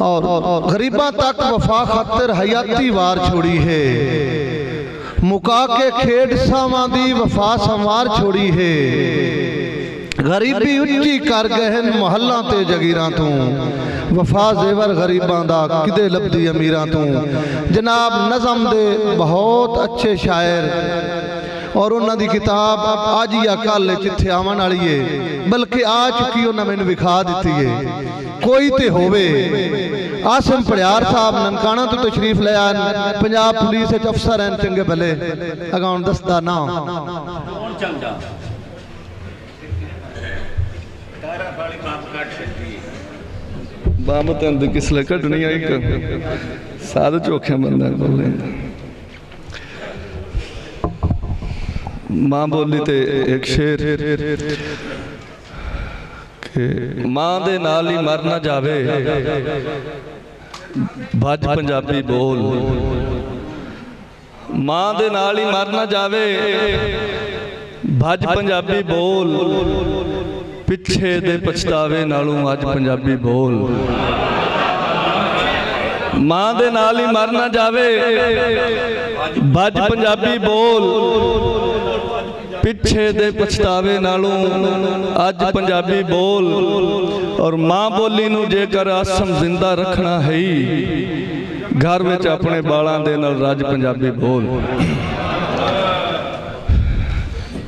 और गरीबा तक वफा खातिर हयाती वार छोड़ी है। मुका के खेड सावां दी वफा संवार छोड़ी है। गरीबी उच्ची कर गहन मोहल्ला ते जगीरां तू वफा जेवर गरीबां दा किदे लभदी अमीरां तू। जनाब नज़म दे बहुत अच्छे शायर और उन्होंने किताब अज या कल इत्थे आवन वाली है, बल्कि आ चुकी उन्होंने मैंने विखा दी है। कोई तो होवे आसिम पड़ियार साहब ननकाना तो तशरीफ ले आन, पंजाब पुलिस अफसर हैं चंगे भले, अगा दसदा ना बाम तंद किसले कटनी एक साध चोखे बंदा बोले माँ बोली ते एक शेर के माँ दे नाल ही मर ना जावे भज पंजाबी बोल। माँ दे नाल ही मर ना जावे भज पंजाबी बोल। पिछे दे पछतावे नालों अज पंजाबी बोल। माँ दे नाल ही मर ना जावे भज पंजाबी बोल। पिछे दे पछतावे नालों अज पंजाबी बोल। और माँ बोली नूं जेकर आसम जिंदा रखना है घर विच अपने बालां दे नाल रज पंजाबी बोल।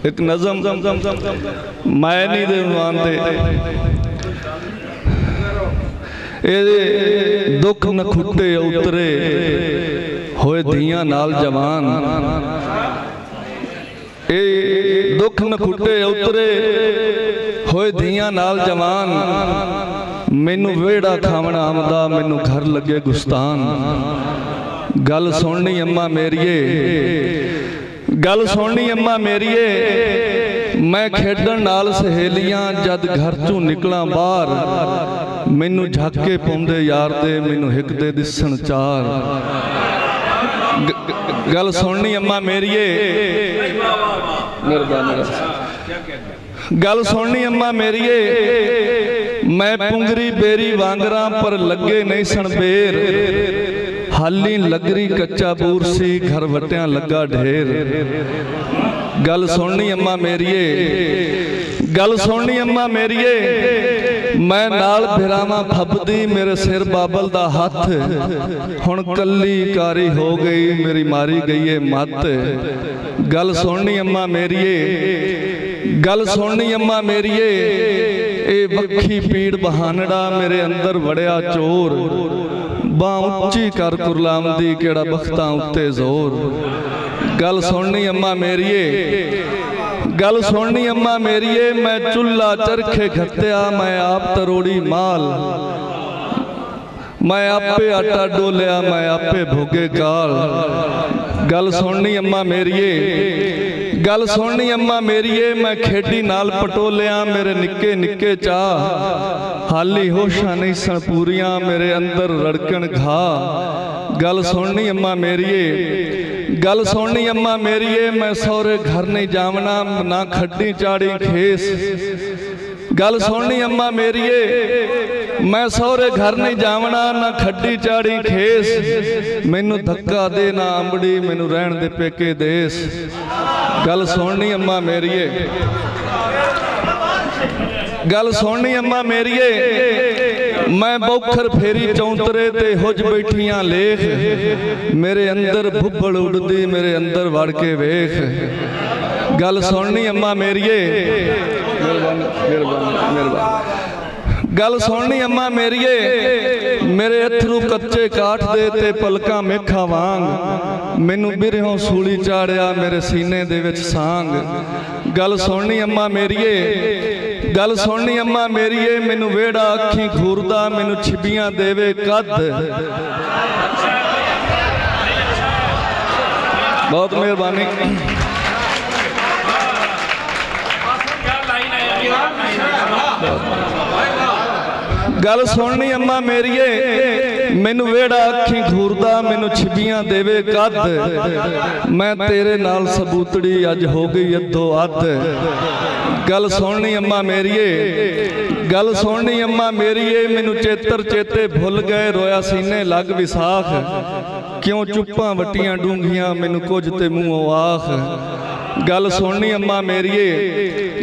एक नज़म मैनी दे उनवान ते ए दुख न खुटे उतरे होए धियां नाल जवान। ए दुख न खुटे उतरे होए धियां नाल जवान। मैनू वेड़ा खावना आमदा मैनू घर लगे गुस्तान। गल सुननी अम्मा मेरिए गल सुननी अम्मा मेरिए मैं खेडन नाल सहेलियां जद घर चों निकला बाहर। मैनू झाके पाउंदे यार दे मैनू हिक दे दिसन चार। गल सुननी अम्मा मेरिए गल सुननी अम्मा मेरिए मैं पुंगरी बेरी वांगरा पर लगे नहीं सन बेर। हाली लगरी कच्चा बूर सी घर वटिया लगा ढेर। गल सुननी अम्मा मेरिए गल सुननी अम्मा मेरिए मैं नाल भिरावां फबदी मेरे सिर बाबल दा हथ। हुण कल्ली कारी हो गई मेरी मारी गई है मत। गल सुननी अम्मा मेरिए गल सुननी अम्मा मेरिए ए वक्खी पीड़ बहानड़ा मेरे अंदर वड़िया चोर। बां उच्ची कर कुरलामदी केड़ा बख्तां उत्ते जोर। गल सुननी अम्मा मेरिए गल सुननी अम्मा मेरिए मैं चुल्ला चरखे खत्या मैं आप तरोड़ी माल। मैं आपे आटा डोलिया मैं आपे भोगे गाल। गल सुननी अम्मा मेरिए गल सुननी अम्मा मेरिए मैं खेडी नाल पटोलिया मेरे निक्के निक्के चाह। हाली होशां नहीं सन पूरियां मेरे अंदर रड़कन घा। गल सुननी अम्मा मेरिए गल सुननी अम्मा मेरिए मैं सौरे घर नहीं जावना ना खड्डी चाड़ी खेस। गल सुननी अम्मा मेरिए मैं सौरे घर नहीं जावना ना खड्डी चाड़ी खेस। मैनू धक्का दे ना अंबड़ी मैनू रहन दे पेके देस। गल सुननी अम्मा मेरिए गल सुननी अम्मा मेरिए मैं बौखर फेरी चौंतरे ते हुज बैठियां लेख। मेरे अंदर भुब्बड़ उड़दी मेरे अंदर वड़ के वेख। गल सुननी अम्मा मेरिए गल सुननी अम्मा मेरिए मेरे अथरू कच्चे काठ दे ते पलकां मेखा वांग। मैनू बिरहों सूली चाड़िया मेरे सीने दे विच सांग। गल सुननी अम्मा मेरिए गल सुननी अम्मा मेरिए मैनू वेड़ा अखी घूरदा मैनू छिबियां देवे कद। बहुत मेहरबानी। गल सुननी अम्मा मेरिए मैनू वेड़ा अखी घूरदा मैनू छिबियां देवे कद। मैं तेरे नाल सबूतड़ी अज हो गई अद्धो अध। गल सुननी अम्मा मेरिए गल सुननी अम्मा मेरीए मैनू चेतर चेते भुल गए रोया सीने लग विसाख क्यों चुप्पां वट्टियां डूंघियां मैनू कुछ ते मूंहों आख गल सुननी अम्मा मेरीए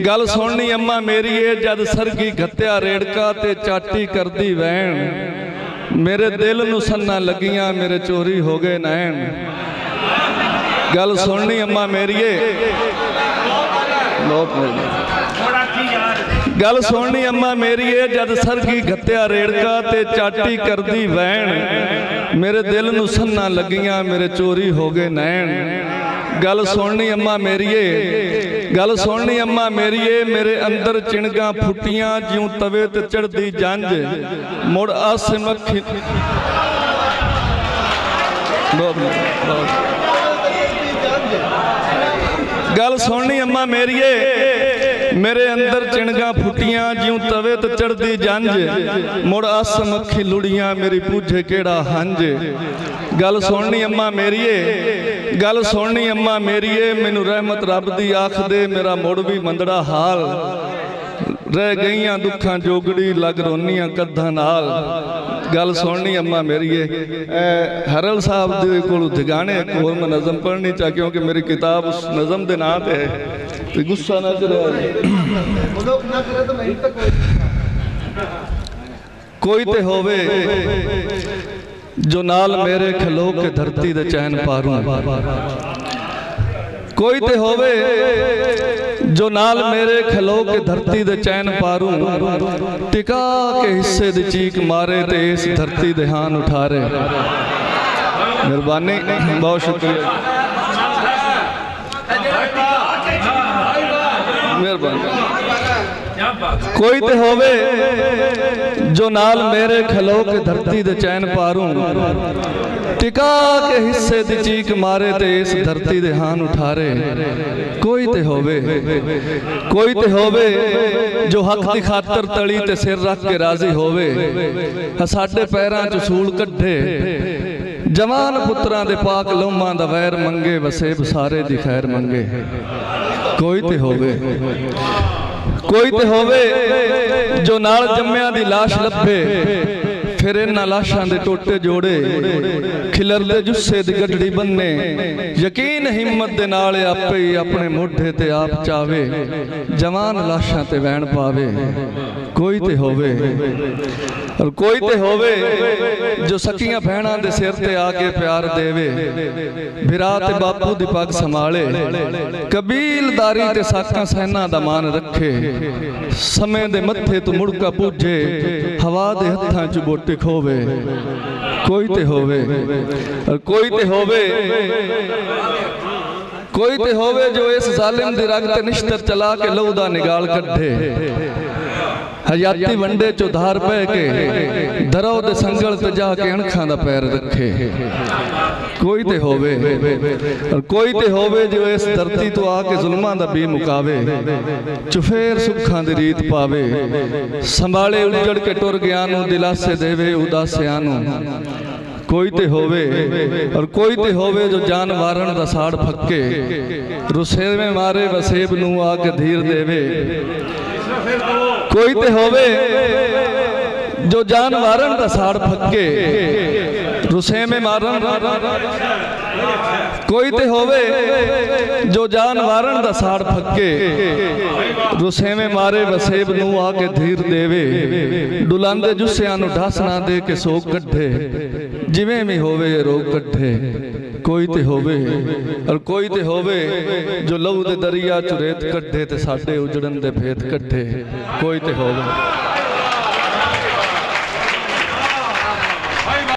गल सुननी अम्मा मेरीए जद सरगी घत्या रेड़का ते चाटी करदी वैन मेरे दिल नू सन्ना लगियां मेरे चोरी हो गए नैन गल सुननी अम्मा मेरीए गल सुननी अम्मा मेरीए जद सरगी घत्या रेड़का ते चाटी करदी वैन मेरे दिल नू सन्ना लगियां मेरे चोरी हो गए नैन गल सुननी अम्मा मेरीए गल सुननी अम्मा मेरीए मेरे अंदर चिणगा फुटियां ज्यों तवे ते चढ़दी जंज मुड़ आस मक्खी गल सुननी अम्मा मेरीए मेरे अंदर चिणगा फुटियां ज्यों तवे ते चढ़दी जंज मुड़ आस मक्खी लुड़ियां मेरी पूछे केड़ा हंज गल सुननी अम्मा मेरीए गल सुननी अम्मा मेरीए मैनू रहमत रब दी आख दे मेरा मुड़ भी मंदड़ा हाल रह गईयां दुखां जोगड़ी लग रोनियां कद्दां नाल गल सुननी अम्मा मेरीए हरल साहब दे कोल जगाने एक होर मैं नज़म पढ़नी चाह क्योंकि मेरी किताब उस नज़म दे नाम ते है तो गुस्सा ना करे कोई ते होवे जो नाल मेरे खलो के धरती दे चैन पारूं कोई ते होवे जो नाल मेरे खलो के धरती दे चैन पारूं टिका के हिस्से दी चीक मारे ते इस धरती दे हान उठारे मेहरबानी बहुत शुक्रिया मेहरबानी कोई ते होवे जो नाल मेरे खलो के धरती दे चैन पारूं टिका के हिस्से दी चीक मारे ते इस धरती दे हान उठारे कोई ते होवे जो हक दी खातर तली ते सिर रख के राजी होवे साडे पैरां च सूल कड्ढे जवान पुत्रां दे पाक लोमां दा वैर मंगे वसेब सारे दी खैर मंगे कोई ते होवे जो नाल जम्मिया दी लाश लभे फिर इन्हां लाशां दे टोटे जोड़े खिलरदे जुस्से दी गड्डी बन्ने यकीन हिम्मत दे नाल आपे ही अपने मोढे ते आप चावे जवान लाशां ते वैन पावे कोई ते होवे और कोई ते होवे जो सकियां भैणां दे सिर ते आके प्यार देवे भिरा ते बापू दी पग संभाले कबीलदारी ते साकां सहना दा मान रखे समय दे मत्थे तो मुड़का पूजे हवा दे हत्थां च बोटी खोवे कोई ते होवे और कोई ते होवे जो इस जालिम दी रग ते निश्तर चला के लहू दा निगाल कढे हयाती वंडे चो धार पै के दरो दे संगल ते जाके अणखां दा पैर रखे कोई ते होवे और कोई ते होवे जो इस धरती तो आके जुल्मां दा बी मुकावे चुफेर सुखां दी रीत पावे संभाले उजड़ के टुर गया नू दिलासे देवे उदासियां नू कोई ते होवे और कोई ते होवे जो जान वारण दा साड़ फक्के रुसे में मारे वसेब नू आके धीर देवे कोई ते होवे जो जान वारण दा साड़ फक्के रुसे में मारन कोई ते होवे जो जान वारण दा साड़ फक्के रुसे में मारे वसेब नू आके धीर देवे डुलांदे जुस्सियां नू ढास ना दे के सोक कढे जिवें भी होवे रोक कढे कोई ते होवे और कोई ते होवे जो लहू दे दरिया चुरेत कढे ते साडे उजड़न दे भेद कढे कोई ते होवे।